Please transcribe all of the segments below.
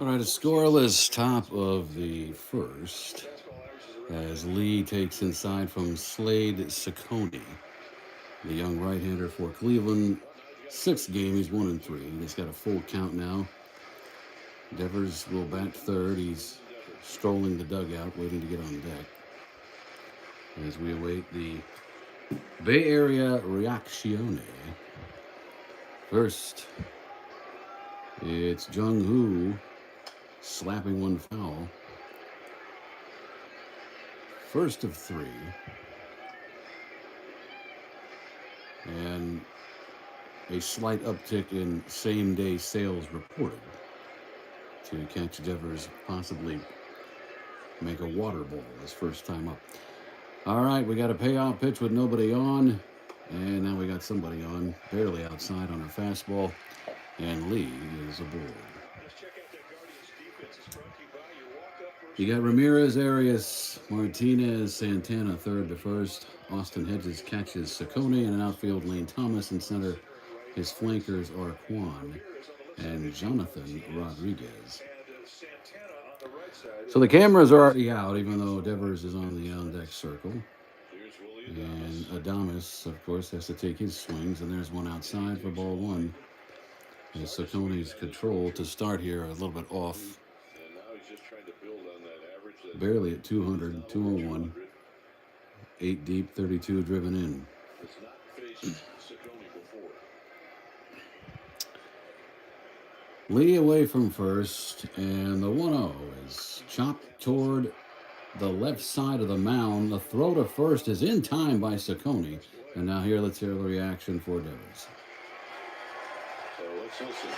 All right, a scoreless top of the first as Lee takes inside from Slade Ciccone, the young right-hander for Cleveland. Sixth game, he's 1-3. He's got a full count now. Devers will bat third. He's strolling the dugout, waiting to get on deck as we await the Bay Area Reaccione. First, it's Jung Hoo slapping one foul. First of three. And a slight uptick in same-day sales reported to catch Devers possibly make a water bowl his first time up. All right, we got a payoff pitch with nobody on. And now we got somebody on, barely outside on a fastball. And Lee is aboard. You got Ramirez, Arias, Martinez, Santana third to first. Austin Hedges catches Ciccone in an outfield. Lane Thomas in center. His flankers are Kwan and Jonathan Rodriguez. So the cameras are already out, even though Devers is on the on-deck circle. And Adames, of course, has to take his swings. And there's one outside for ball one. As Ciccone's control to start here a little bit off. Barely at 200, 201. 8 deep, 32 driven in. Lee away from first, and the 1-0 is chopped toward the left side of the mound. The throw to first is in time by Ciccone. And now here, let's hear the reaction for Devers. So let's listen.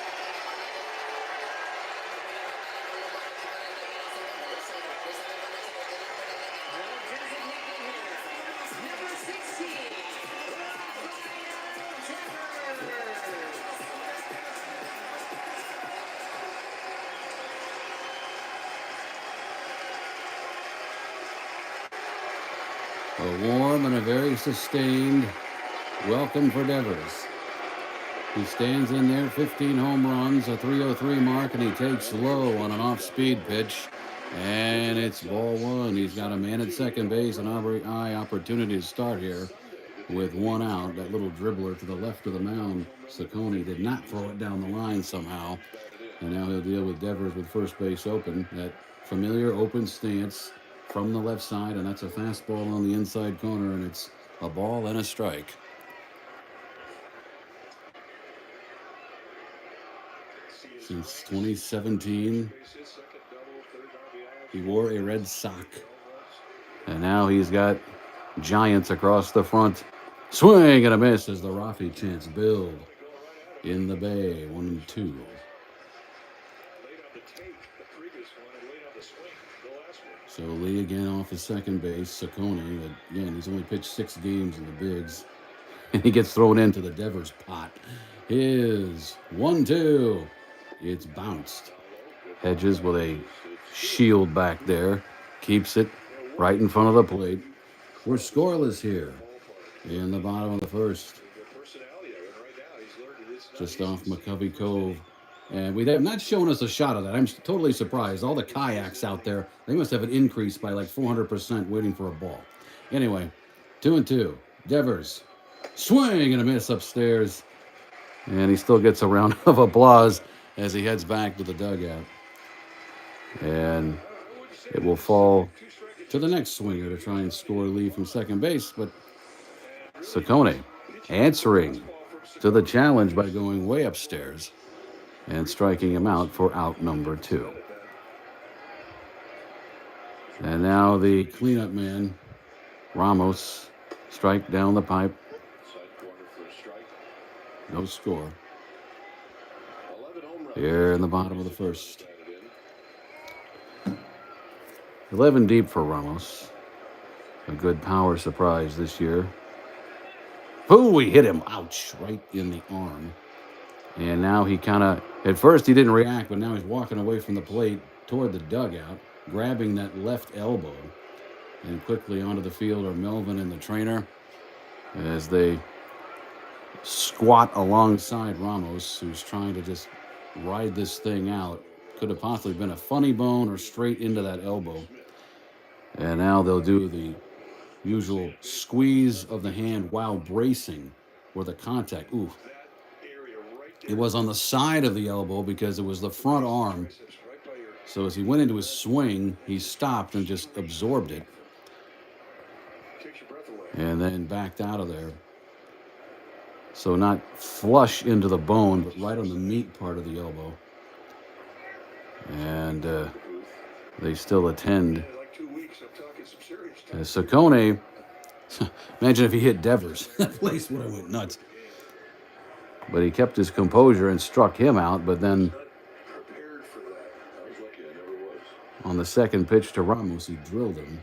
A warm and a very sustained welcome for Devers. He stands in there, 15 home runs, a 303 mark, and he takes low on an off-speed pitch. And it's ball one. He's got a man at second base, an RBI opportunity to start here with one out. That little dribbler to the left of the mound. Ciccone did not throw it down the line somehow. And now he'll deal with Devers with first base open. That familiar open stance from the left side, and that's a fastball on the inside corner, and it's a ball and a strike. Since 2017, he wore a red sock. And now he's got Giants across the front. Swing and a miss as the Rafi chants build in the Bay, 1-2. So Lee again off his second base. Ciccone, again, he's only pitched 6 games in the bigs. And he gets thrown into the Devers pot. Is 1-2. It's bounced. Hedges with a shield back there. Keeps it right in front of the plate. We're scoreless here in the bottom of the first. Just off McCovey Cove. And they have not shown us a shot of that. I'm totally surprised. All the kayaks out there, they must have an increase by like 400% waiting for a ball. Anyway, 2-2. Devers. Swing and a miss upstairs. And he still gets a round of applause as he heads back to the dugout. And it will fall to the next swinger to try and score Lee from second base. But Ciccone answering to the challenge by going way upstairs and striking him out for out number 2. And now the cleanup man, Ramos, strike down the pipe. No score. Here in the bottom of the first. 11 deep for Ramos. A good power surprise this year. Ooh, he hit him. Ouch, right in the arm. And now he kind of, at first he didn't react, but now he's walking away from the plate toward the dugout, grabbing that left elbow. And quickly onto the field are Melvin and the trainer as they squat alongside Ramos, who's trying to just ride this thing out. Could have possibly been a funny bone or straight into that elbow. And now they'll do the usual squeeze of the hand while bracing where the contact. Ooh, it was on the side of the elbow because it was the front arm. So as he went into his swing, he stopped and just absorbed it. And then backed out of there. So not flush into the bone, but right on the meat part of the elbow. And they still attend. Saccone, imagine if he hit Devers. That place would have went nuts. But he kept his composure and struck him out. But then on the second pitch to Ramos, he drilled him.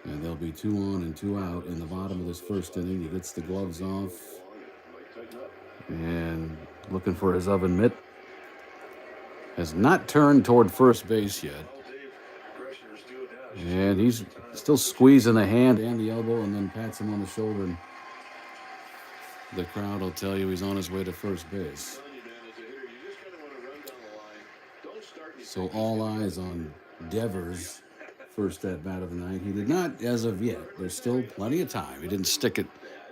And there'll be 2 on and 2 out in the bottom of this first inning. He gets the gloves off and looking for his oven mitt. Has not turned toward first base yet. And he's still squeezing the hand and the elbow and then pats him on the shoulder. And the crowd will tell you he's on his way to first base. So all eyes on Devers. First at bat of the night. He did not as of yet. There's still plenty of time. He didn't stick it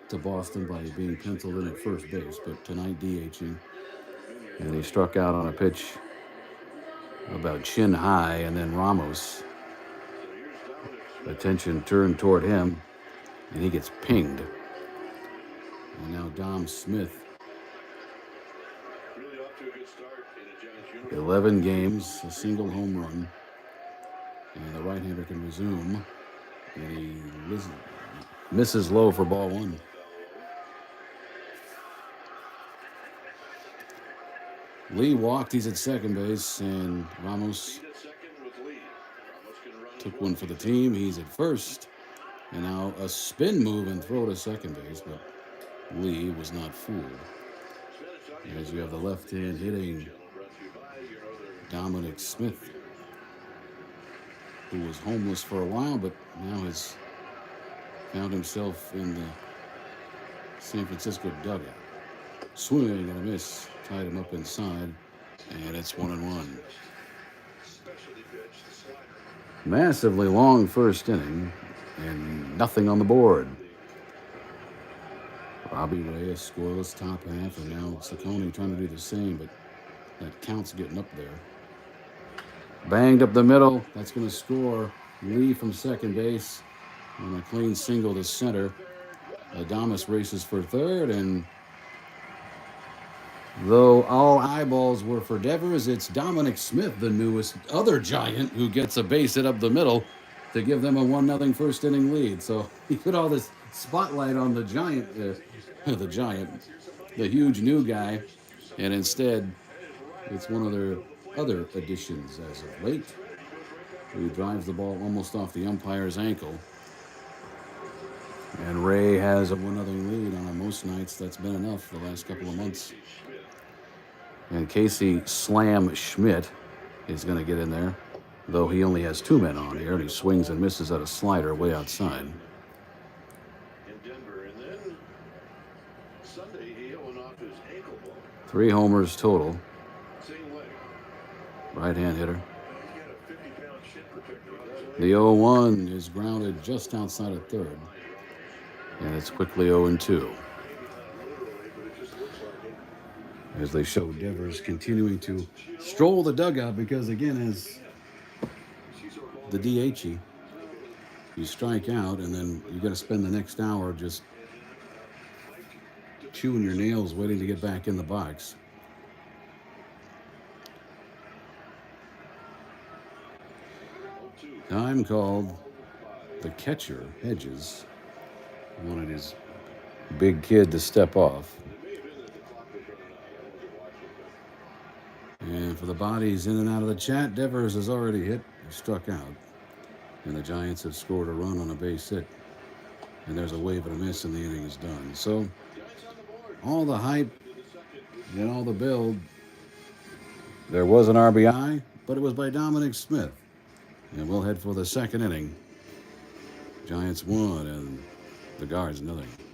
to Boston by being penciled in at first base, but tonight DHing. And he struck out on a pitch about chin high, and then Ramos. Attention turned toward him, and he gets pinged. And now Dom Smith. 11 games, a single home run. And the right-hander can resume. And he misses low for ball 1. Lee walked. He's at second base. And Ramos took one for the team. He's at first. And now a spin move and throw to second base. But Lee was not fooled. As you have the left hand hitting Dominic Smith, who was homeless for a while, but now has found himself in the San Francisco dugout. Swing and a miss, tied him up inside, and it's 1-1. Massively long first inning, and nothing on the board. Robbie Ray, a scoreless top half, and now Saccone trying to do the same, but that count's getting up there. Banged up the middle. That's going to score. Lee from second base on a clean single to center. Adames races for third, and though all eyeballs were for Devers, it's Dominic Smith, the newest other Giant, who gets a base hit up the middle to give them a 1-0 first inning lead. So he put all this spotlight on the Giant, the huge new guy, and instead it's one of their other additions as of late, who drives the ball almost off the umpire's ankle. And Ray has a 1-0 lead on most nights. That's been enough the last couple of months. And Casey Slam Schmidt is going to get in there, though he only has 2 men on here, and he swings and misses at a slider way outside. In Denver, and then Sunday he went off his ankle bone. 3 homers total. Right-hand hitter. The 0-1 is grounded just outside of third. And it's quickly 0-2. As they show Devers continuing to stroll the dugout because, again, as the DH, you strike out and then you got to spend the next hour just chewing your nails waiting to get back in the box. Time called. The catcher, Hedges, wanted his big kid to step off. And for the bodies in and out of the chat, Devers has already hit. He struck out. And the Giants have scored a run on a base hit. And there's a wave and a miss, and the inning is done. So all the hype and all the build, there was an RBI, but it was by Dominic Smith. And we'll head for the second inning. Giants won, and The guards, nothing.